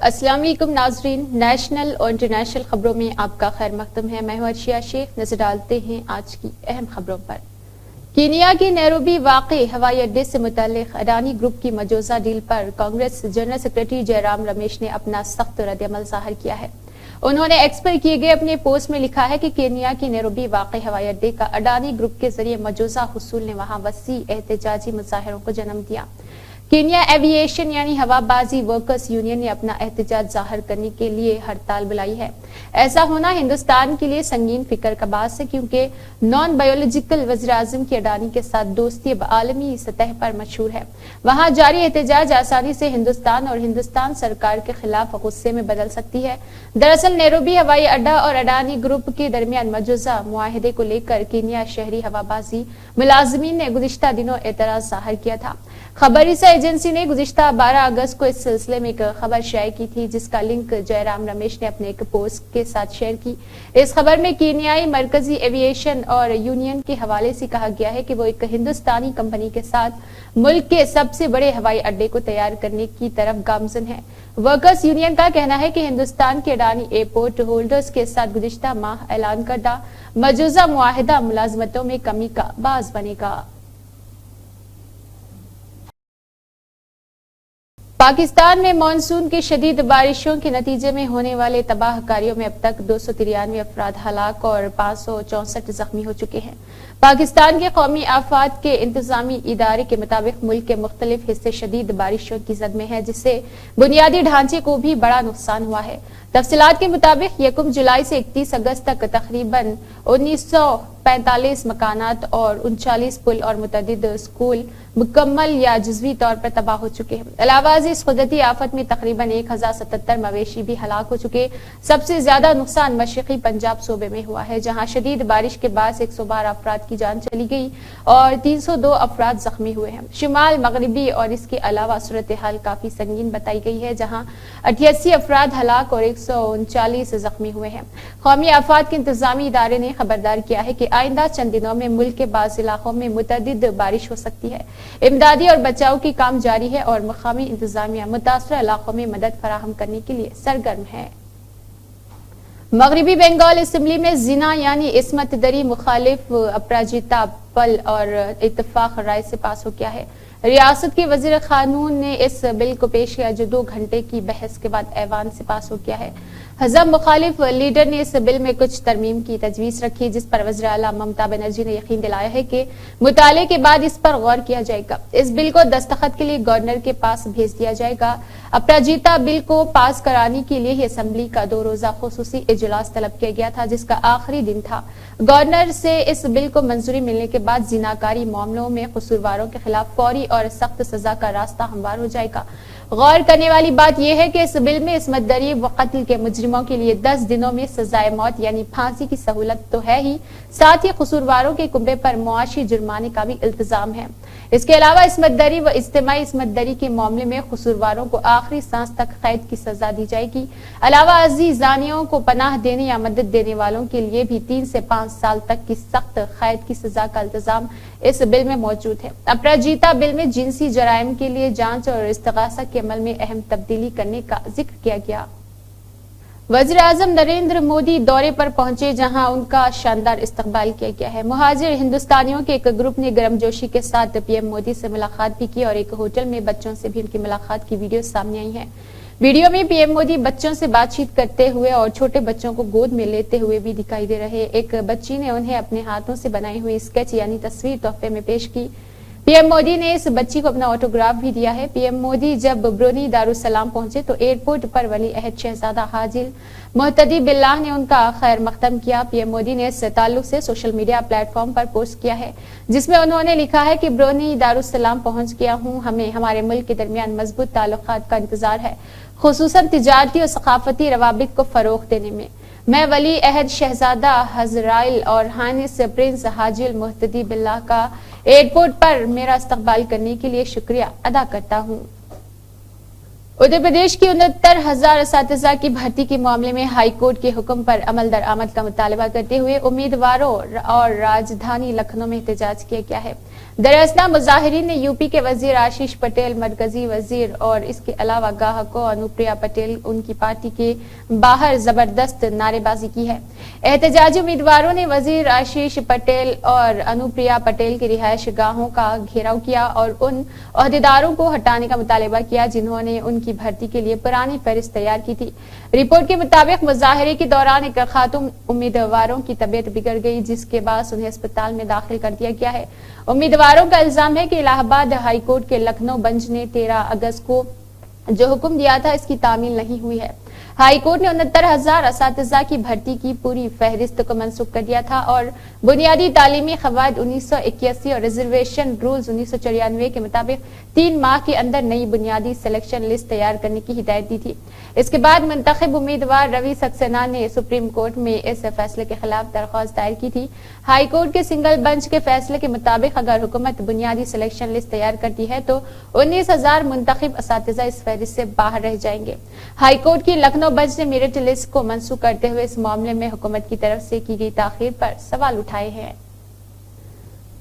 अस्सलाम वालेकुम नाजरीन, नेशनल और इंटरनेशनल खबरों में आपका खैर मकदम है। मैं हूं अर्शिया शेख। नजर डालते हैं आज की अहम खबरों पर। कीनिया के नैरोबी वाक़े हवाई अड्डे से मुताल्लिक अडानी ग्रुप की मजूजा डील पर कांग्रेस जनरल सेक्रेटरी जयराम रमेश ने अपना सख्त रद्द-ए-अमल जाहिर किया है। उन्होंने एक्स पर किए गए अपने पोस्ट में लिखा है कि कीनिया की नैरोबी वाक़े हवाई अड्डे का अडानी ग्रुप के जरिए मजूजा हुसूल ने वहां वसी एहतजाजी मुजाहिरों को जन्म दिया। कीनिया एविएशन यानी हवाबाजी वर्कर्स यूनियन ने अपना एहतजाज जाहिर करने के लिए हड़ताल बुलाई है। ऐसा होना हिंदुस्तान के लिए संगीन फिक्र का बास है, क्योंकि नॉन बायोलॉजिकल वज़ीर आज़म की अडानी के साथ दोस्ती अब आलमी सतह पर मशहूर है। वहां जारी एहतजाज आसानी से हिंदुस्तान और हिंदुस्तान सरकार के खिलाफ गुस्से में बदल सकती है। दरअसल नैरोबी हवाई अड्डा और अडानी ग्रुप के दरमियान मजूजा मुआहदे को लेकर कीनिया शहरी हवाबाजी मुलाजमीन ने गुज़िश्ता दिनों एतराज जाहिर किया था। खबरिसा एजेंसी ने गुज़िश्ता 12 अगस्त को इस सिलसिले में एक खबर शेयर की थी, जिसका लिंक जयराम रमेश ने अपने एक पोस्ट के साथ शेयर की। इस खबर में कीनियाई मरकजी एविएशन और यूनियन के हवाले से कहा गया है कि वो एक हिंदुस्तानी कंपनी के साथ मुल्क के सबसे बड़े हवाई अड्डे को तैयार करने की तरफ गामजन है। वर्कर्स यूनियन का कहना है कि हिंदुस्तान के अडानी एयरपोर्ट होल्डर्स के साथ गुज़िश्ता माह ऐलान करदा मजूजा मुआहिदा मुलाजमतों में कमी का बाज बनेगा। पाकिस्तान में मानसून की शदीद बारिशों के नतीजे में होने वाले तबाह कारियों में अब तक 293 अफराद हलाक और 564 जख्मी हो चुके हैं। पाकिस्तान के कौमी आफात के इंतजामी इदारे के मुताबिक मुल्क के मुख्तलिफ हिस्से शदीद बारिशों की जद में है, जिससे बुनियादी ढांचे को भी बड़ा नुकसान हुआ है। तफसीलात के मुताबिक 1 जुलाई से 31 अगस्त तक तकरीबन 1945 मकानात और 39 पुल और मुतअद्दिद स्कूल मुकम्मल या जुज़वी तौर पर तबाह हो चुके हैं। अलावा इस कुदरती आफत में तकरीबन 1077 मवेशी भी हलाक हो चुके। सबसे ज्यादा नुकसान मशरकी पंजाब सूबे में हुआ है, जहां शदीद बारिश के बाद 112 अफराद की जान चली गई और 302 अफराद जख्मी हुए हैं। शुमाल मगरबी और इसके अलावा सूरत हाल काफी संगीन बताई गई है, जहां 88 अफराद हलाक और 139 जख्मी हुए हैं। कौमी आफात के इंतजामी इदारे ने खबरदार किया है कि आइंदा चंद दिनों में मुल्क के बाज़ इलाकों में मुतअद्दिद बारिश हो सकती है। इमदादी और बचाव की काम जारी है और मकामी इंतजामिया मुतासरा इलाकों में मदद फराहम करने के लिए सरगर्म है। मगरबी बंगाल असेंबली में जिना यानी इस्मत दरी मुखालिफ अपराजिता पल और इत्तफाक राय से पास हो गया है। रियासत के वजीर कानून ने इस बिल को पेश किया, जो 2 घंटे की बहस के बाद ऐवान से पास हो गया है। हज़ब मुखालिफ लीडर ने इस बिल में कुछ तरमीम की तजवीज रखी, जिस पर वज़ीर आला ममता बनर्जी ने यकीन दिलाया है कि मुताले के बाद इस पर गौर किया जाएगा। इस बिल को दस्तखत के लिए गवर्नर के पास भेज दिया जाएगा। अपराजिता बिल को पास कराने के लिए ही असेंबली का 2 रोजा खुसूसी इजलास तलब किया गया था, जिसका आखिरी दिन था। गवर्नर से इस बिल को मंजूरी मिलने के बाद जिनाकारी मामलों में कसूरवारों के खिलाफ फौरी और सख्त सजा का रास्ता हमवार हो जाएगा। गौर करने वाली बात यह है कि इस बिल में इस्मत दरी व कत्ल के मुजरिमों के लिए 10 दिनों में सजाए मौत यानी फांसी की सहूलत तो है ही, साथ ही कसूरवारों के कुंबे पर मुआशी जुर्माने का भी इल्तिजाम है। इसके अलावा इस्मत दरी व इज्तिमाई इस्मत दरी के मामले में कसूरवारों को आखिरी सांस तक कैद की सजा दी जाएगी। अलावा अजीज जानियों को पनाह देने या मदद देने वालों के लिए भी 3 से 5 साल तक की सख्त कैद की सजा का इल्तिजाम इस बिल में मौजूद है। अपराजिता बिल में जिनसी जराइम के लिए जांच और इस्तिगासा के अमल में अहम तब्दीली करने का जिक्र किया गया। वज़ीर आज़म नरेंद्र मोदी दौरे पर पहुंचे, जहां उनका शानदार इस्तकबाल किया गया है। मुहाजिर हिंदुस्तानियों के एक ग्रुप ने गर्मजोशी के साथ पीएम मोदी से मुलाकात भी की और एक होटल में बच्चों से भी उनकी मुलाकात की वीडियो सामने आई है। वीडियो में पीएम मोदी बच्चों से बातचीत करते हुए और छोटे बच्चों को गोद में लेते हुए भी दिखाई दे रहे। एक बच्ची ने उन्हें अपने हाथों से बनाई हुई स्केच यानी तस्वीर तोहफे में पेश की। पीएम मोदी ने इस बच्ची को अपना ऑटोग्राफ भी दिया है। पीएम मोदी जब ब्रूनेई दारुसलाम पहुंचे तो एयरपोर्ट पर वली अहद शहजादा हाजिल मुहतदी बिल्लाह ने उनका खैर मकदम किया। पीएम मोदी ने इस ताल्लुक से सोशल मीडिया प्लेटफॉर्म पर पोस्ट किया है, जिसमें उन्होंने लिखा है कि ब्रूनेई दारुसलाम पहुंच गया हूं। हमें हमारे मुल्क के दरमियान मजबूत ताल्लुकात का इंतजार है, खुसूसन तिजारती और सकाफती रवाबित को फरोग देने में। मैं वली अहद शहजादा हजराइल और हानिस प्रिंस हाजिल मुहतदी बिल्लाह का एयरपोर्ट पर मेरा इस्तकबाल करने के लिए शुक्रिया अदा करता हूँ। उत्तर प्रदेश की 69,000 असातिज़ा की भर्ती के मामले में हाई कोर्ट के हुक्म पर अमल दरामद का मुतालबा करते हुए उम्मीदवारों और राजधानी लखनऊ में एहतजाज किया गया है। दरअसल मुजाहिरीन ने यूपी के वजीर आशीष पटेल, मरकजी वजीर और इसके अलावा गाहकों अनुप्रिया पटेल उनकी पार्टी के बाहर जबरदस्त नारेबाजी की है। एहतजाजी उम्मीदवारों ने वजीर आशीष पटेल और अनुप्रिया पटेल की रिहायश गाहों का घेराव किया और उन ओहदेदारों को हटाने का मुतालबा किया जिन्होंने उनकी भर्ती के लिए पुरानी फहरिस्त तैयार की थी। रिपोर्ट के मुताबिक मुजाहरे के दौरान एक खातून उम्मीदवारों की तबीयत बिगड़ गई, जिसके बाद उन्हें अस्पताल में दाखिल कर दिया गया है। उम्मीदवारों का इल्जाम है कि इलाहाबाद हाईकोर्ट के लखनऊ बेंच ने 13 अगस्त को जो हुक्म दिया था इसकी तामील नहीं हुई है। हाईकोर्ट ने 69,000 असातिज़ा की भर्ती की पूरी फहरिस्त को मनसूख कर दिया था और बुनियादी तालीमी क़वायद 1981 और रिजर्वेशन रूल्स 1994 के मुताबिक 3 माह के अंदर नई बुनियादी सिलेक्शन लिस्ट तैयार करने की हिदायत दी थी। इसके बाद मुंतखब उम्मीदवार रवि सक्सेना ने सुप्रीम कोर्ट में इस फैसले के खिलाफ दरख्वास्त दायर की थी। हाईकोर्ट के सिंगल बेंच के फैसले के मुताबिक अगर हुकूमत बुनियादी सिलेक्शन लिस्ट तैयार करती है तो 19,000 मुंतखब असातिज़ा इस फहरिस्त से बाहर रह जाएंगे। हाईकोर्ट की लखनऊ बेंच ने मेरिट लिस्ट को मनसूख करते हुए इस मामले में हुकूमत की तरफ से की गई ताखीर पर सवाल उठाए हैं।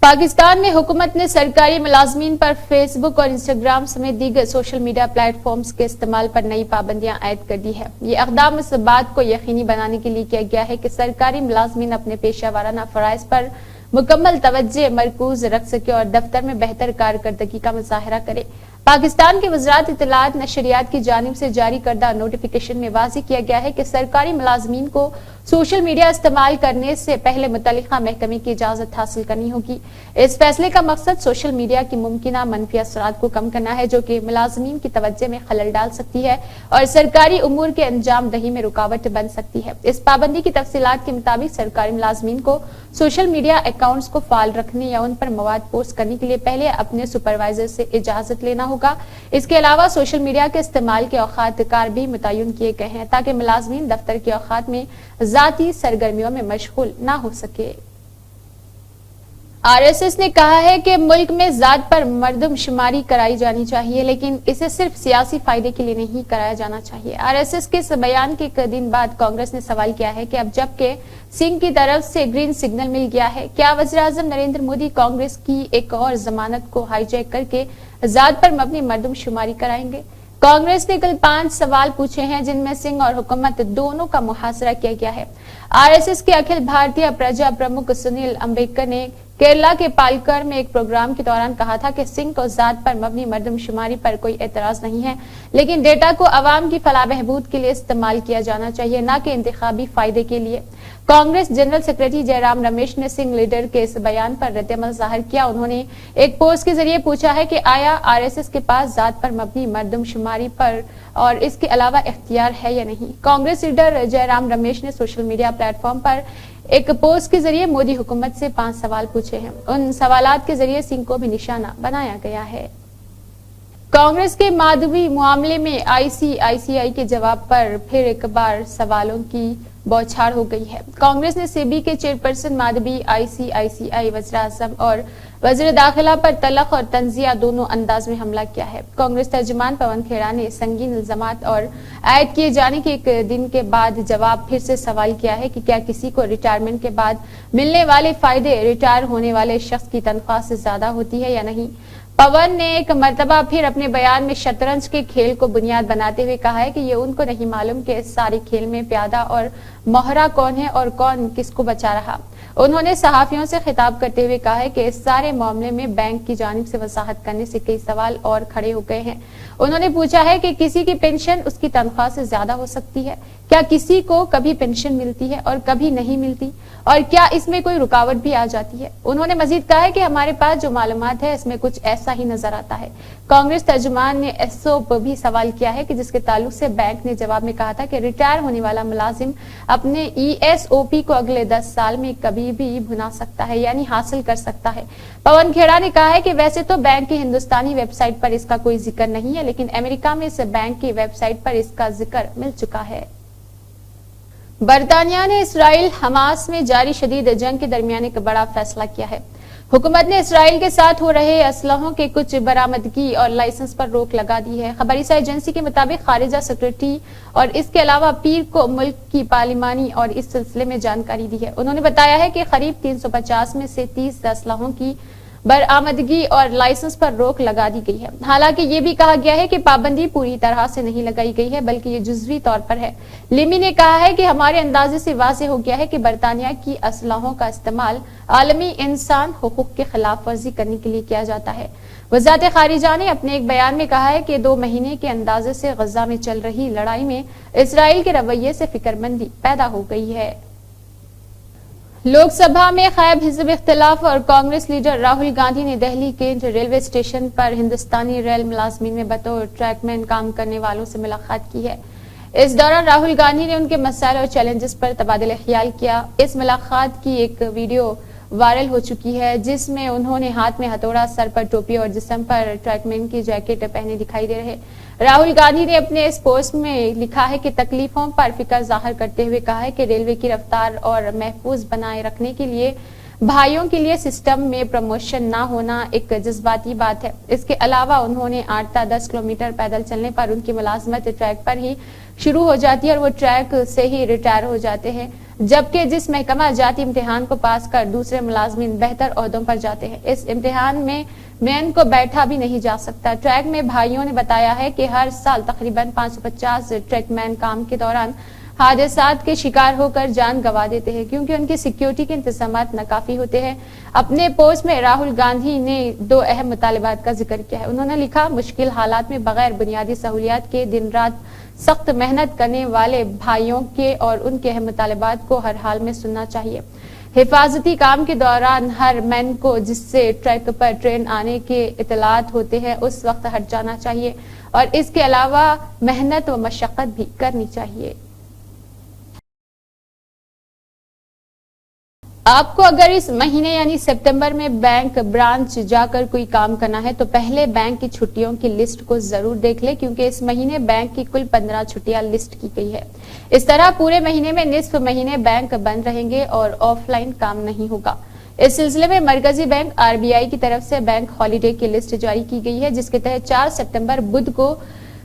पाकिस्तान में हुकूमत ने सरकारी मुलाजमीन पर फेसबुक और इंस्टाग्राम समेत दीगर सोशल मीडिया प्लेटफॉर्म्स के इस्तेमाल पर नई पाबंदियां आयद कर दी है। ये इक़दाम इस बात को यकीनी बनाने के लिए किया गया है कि सरकारी मुलाजमीन अपने पेशा वाराना फराइज पर मुकम्मल तवज्जो मरकूज रख सके और दफ्तर में बेहतर कारकर्दगी का मुजाहरा करे। पाकिस्तान के वज़रात इत्तलात नशरियात की जानिब से जारी करदा नोटिफिकेशन में वाज़ेह किया गया है कि सरकारी मुलाजमीन को सोशल मीडिया इस्तेमाल करने से पहले मुतल्लिका महकमे की इजाजत हासिल करनी होगी। इस फैसले का मकसद सोशल मीडिया की मुमकिना मनफी असरात को कम करना है, जो कि मुलाजमीन की तवज्जो में खलल डाल सकती है और सरकारी उमूर के अंजाम दही में रुकावट बन सकती है। इस पाबंदी की तफसीलात के मुताबिक सरकारी मुलाजमीन को सोशल मीडिया अकाउंट्स को फाल रखने या उन पर मवाद पोस्ट करने के लिए पहले अपने सुपरवाइजर से इजाजत लेना होगा। इसके अलावा सोशल मीडिया के इस्तेमाल के औकात कार भी मुतय्यन किए गए हैं ताकि मुलाजमीन दफ्तर के औकात में जाती सरगर्मियों में मशगूल ना हो सके। आरएसएस ने कहा है कि मुल्क में जात पर मर्दमशुमारी कराई जानी चाहिए, लेकिन इसे सिर्फ सियासी फायदे के लिए नहीं कराया जाना चाहिए। आरएसएस के इस बयान के एक दिन बाद कांग्रेस ने सवाल किया है कि अब जबकि सिंह की तरफ से ग्रीन सिग्नल मिल गया है, क्या वज़ीर-ए-आज़म नरेंद्र मोदी कांग्रेस की एक और जमानत को हाईजैक करके जात पर मबनी मर्दमशुमारी कराएंगे? कांग्रेस ने कल 5 सवाल पूछे हैं जिनमें सिंह और हुकूमत दोनों का मुहासरा किया गया है। आरएसएस के अखिल भारतीय प्रजा प्रमुख सुनील अंबेडकर ने केरला के पालक्कड़ में एक प्रोग्राम के दौरान कहा था कि सिंह को जात पर मबनी मर्दमशुमारी पर कोई एतराज नहीं है, लेकिन डेटा को अवाम की फलाह बहबूद के लिए इस्तेमाल किया जाना चाहिए, न कि इंतखाबी फायदे के लिए। कांग्रेस जनरल सेक्रेटरी जयराम रमेश ने सिंह लीडर के इस बयान पर रद्द-ए-अमल जाहिर किया। उन्होंने एक पोस्ट के जरिए पूछा है कि आया आरएसएस के पास जात पर मबनी मर्दमशुमारी पर और इसके अलावा इख्तियार है या नहीं। कांग्रेस लीडर जयराम रमेश ने सोशल मीडिया प्लेटफॉर्म पर एक पोस्ट के जरिए मोदी हुकूमत से 5 सवाल पूछे हैं। उन सवालात के जरिए सिंह को भी निशाना बनाया गया है। कांग्रेस के माधवी मामले में आईसीआईसीआई के जवाब पर फिर एक बार सवालों की बौछार हो गई है। कांग्रेस ने सेबी के चेयरपर्सन माधवी, आईसीआईसीआई वज़ीर-ए-आज़म और वज़ीर दाखिला पर तलख और तंजिया दोनों अंदाज में हमला किया है। कांग्रेस तर्जुमान पवन खेड़ा ने संगीन इल्जामात और आयद किए जाने के एक दिन के बाद जवाब फिर से सवाल किया है कि क्या किसी को रिटायरमेंट के बाद मिलने वाले फायदे रिटायर होने वाले शख्स की तनख्वाह से ज्यादा होती है या नहीं। पवन ने एक मर्तबा फिर अपने बयान में शतरंज के खेल को बुनियाद बनाते हुए कहा है कि ये उनको नहीं मालूम कि इस सारे खेल में प्यादा और मोहरा कौन है और कौन किसको बचा रहा। उन्होंने सहाफियों से खिताब करते हुए कहा है कि इस सारे मामले में बैंक की जानिब से वजाहत करने से कई सवाल और खड़े हो गए हैं। उन्होंने पूछा है कि किसी की पेंशन उसकी तनख्वाह से ज्यादा हो सकती है, क्या किसी को कभी पेंशन मिलती है और कभी नहीं मिलती, और क्या इसमें कोई रुकावट भी आ जाती है। उन्होंने मजीद कहा है कि हमारे पास जो मालूमात है इसमें कुछ ऐसा ही नजर आता है। कांग्रेस तर्जुमान ने एसओप भी सवाल किया है कि जिसके ताल्लुक से बैंक ने जवाब में कहा था कि रिटायर होने वाला मुलाजिम अपने ईएसओपी को अगले 10 साल में कभी भी भुना सकता है, यानी हासिल कर सकता है। पवन खेड़ा ने कहा है कि वैसे तो बैंक की हिंदुस्तानी वेबसाइट पर इसका कोई जिक्र नहीं है, लेकिन अमेरिका में इस बैंक की वेबसाइट पर इसका जिक्र मिल चुका है। बरतानिया ने इसराइल हमास में जारी शदीद जंग के दरमियान एक बड़ा फैसला किया है। हुकूमत ने इसराइल के साथ हो रहे असलहों के कुछ बरामदगी और लाइसेंस पर रोक लगा दी है। खबरी एजेंसी के मुताबिक खारिजा सेक्रेटरी और इसके अलावा पीर को मुल्क की पार्लिमानी और इस सिलसिले में जानकारी दी है। उन्होंने बताया है कि करीब 350 में से 30 असलहों की برآمدگی اور لائسنس پر روک لگا دی گئی ہے۔ حالانکہ یہ بھی کہا گیا ہے کہ پابندی پوری طرح سے نہیں لگائی گئی ہے بلکہ یہ جزوی طور پر ہے۔ لیمی نے کہا ہے کہ ہمارے اندازے سے واضح ہو گیا ہے کہ برطانیہ کی اسلحوں کا استعمال عالمی انسان حقوق کے خلاف ورزی کرنے کے لیے کیا جاتا ہے۔ وزارت خارجہ نے اپنے ایک بیان میں کہا ہے کہ 2 مہینے کے اندازے سے غزہ میں چل رہی لڑائی میں اسرائیل کے رویے سے فکر مندی پیدا ہو گئی ہے۔ لوک سبھا میں قائب حزب اختلاف اور کانگریس لیڈر راہل گاندھی نے دہلی کینٹ ریلوے اسٹیشن پر ہندوستانی ریل ملازمین میں بطور ٹریک مین کام کرنے والوں سے ملاقات کی ہے۔ اس دوران راہل گاندھی نے ان کے مسائل اور چیلنجز پر تبادلہ خیال کیا۔ اس ملاقات کی ایک ویڈیو وائرل ہو چکی ہے جس میں انہوں نے ہاتھ میں ہتھوڑا، سر پر ٹوپی اور جسم پر ٹریک مین کی جیکٹ پہنے دکھائی دے رہے۔ راہل گاندھی نے اپنے اس پوسٹ میں لکھا ہے کہ تکلیفوں پر فکر ظاہر کرتے ہوئے کہا ہے کہ ریلوے کی رفتار اور محفوظ بنائے رکھنے کے لیے بھائیوں کے لیے سسٹم میں پروموشن نہ ہونا ایک جذباتی بات ہے۔ اس کے علاوہ انہوں نے 8 تا 10 کلومیٹر پیدل چلنے پر ان کی ملازمت ٹریک پر ہی شروع ہو جاتی ہے اور وہ ٹریک سے ہی ریٹائر ہو جاتے ہیں، جبکہ جس محکمہ جاتی امتحان کو پاس کر دوسرے ملازمین بہتر عہدوں پر جاتے ہیں، اس امتحان میں مین کو بیٹھا بھی نہیں جا سکتا۔ ٹریک میں بھائیوں نے بتایا ہے کہ ہر سال تقریباً 550 ٹریک مین کام کے دوران حادثات کے شکار ہو کر جان گنوا دیتے ہیں کیونکہ ان کی سیکیورٹی کے انتظامات ناکافی ہوتے ہیں۔ اپنے پوسٹ میں راہل گاندھی نے 2 اہم مطالبات کا ذکر کیا ہے۔ انہوں نے لکھا، مشکل حالات میں بغیر بنیادی سہولیات کے دن رات سخت محنت کرنے والے بھائیوں کے اور ان کے اہم مطالبات کو ہر حال میں سننا چاہیے۔ حفاظتی کام کے دوران ہر مین کو جس سے ٹریک پر ٹرین آنے کے اطلاعات ہوتے ہیں اس وقت ہٹ جانا چاہیے اور اس کے علاوہ محنت و مشقت بھی کرنی چاہیے۔ آپ کو اگر اس مہینے یعنی سپتمبر میں بینک برانچ جا کر کوئی کام کرنا ہے تو پہلے بینک کی چھٹیوں کی لسٹ کو ضرور دیکھ لیں کیونکہ اس مہینے بینک کی کل 15 چھٹیاں لسٹ کی گئی ہے۔ اس طرح پورے مہینے میں نصف مہینے بینک بند رہیں گے اور آف لائن کام نہیں ہوگا۔ اس سلسلے میں مرکزی بینک RBI کی طرف سے بینک ہالیڈے کی لسٹ جاری کی گئی ہے جس کے تحت 4 سپتمبر بدھ کو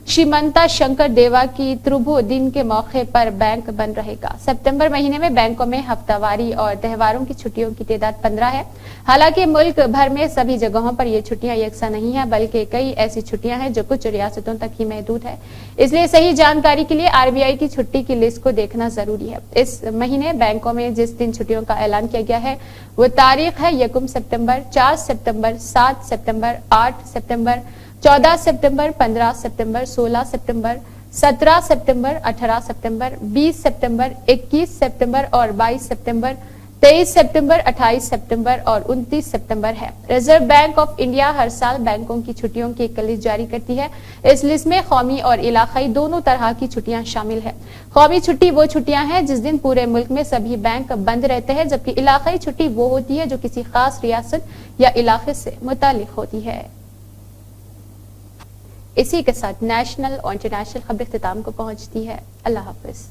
شیمنتا شنکر دیوا کی تربھو دن کے موقع پر بینک بند رہے گا۔ سپتمبر مہینے میں بینکوں میں ہفتہ واری اور تہواروں کی چھٹیوں کی تعداد 15 ہے۔ حالانکہ ملک بھر میں سبھی جگہوں پر یہ چھٹیاں یکساں نہیں ہیں بلکہ کئی ایسی چھٹیاں ہیں جو کچھ ریاستوں تک ہی محدود ہے، اس لیے صحیح جانکاری کے لیے RBI کی چھٹی کی لسٹ کو دیکھنا ضروری ہے۔ اس مہینے بینکوں میں جس دن چھٹیوں کا اعلان کیا گیا ہے وہ تاریخ ہے 1 سپتمبر، 4 سپتمبر، 7 سپتمبر، 8 سپتمبر، 14 سپتمبر، 15 سپتمبر، 16 سپتمبر، 17 سپتمبر، 18 سپتمبر، 20 سپتمبر، 21 سپتمبر اور 22 سپتمبر، 23 سپتمبر، 28 سپتمبر اور 29 سپتمبر ہے۔ ریزرو بینک آف انڈیا ہر سال بینکوں کی چھٹیوں کی ایک لسٹ جاری کرتی ہے۔ اس لسٹ میں قومی اور علاقائی دونوں طرح کی چھٹیاں شامل ہیں۔ قومی چھٹی وہ چھٹیاں ہیں جس دن پورے ملک میں سبھی بینک بند رہتے ہیں، جبکہ علاقائی چھٹی وہ ہوتی ہے جو کسی خاص ریاست یا علاقے سے متعلق ہوتی ہے۔ اسی کے ساتھ نیشنل اور انٹرنیشنل خبر اختتام کو پہنچتی ہے۔ اللہ حافظ۔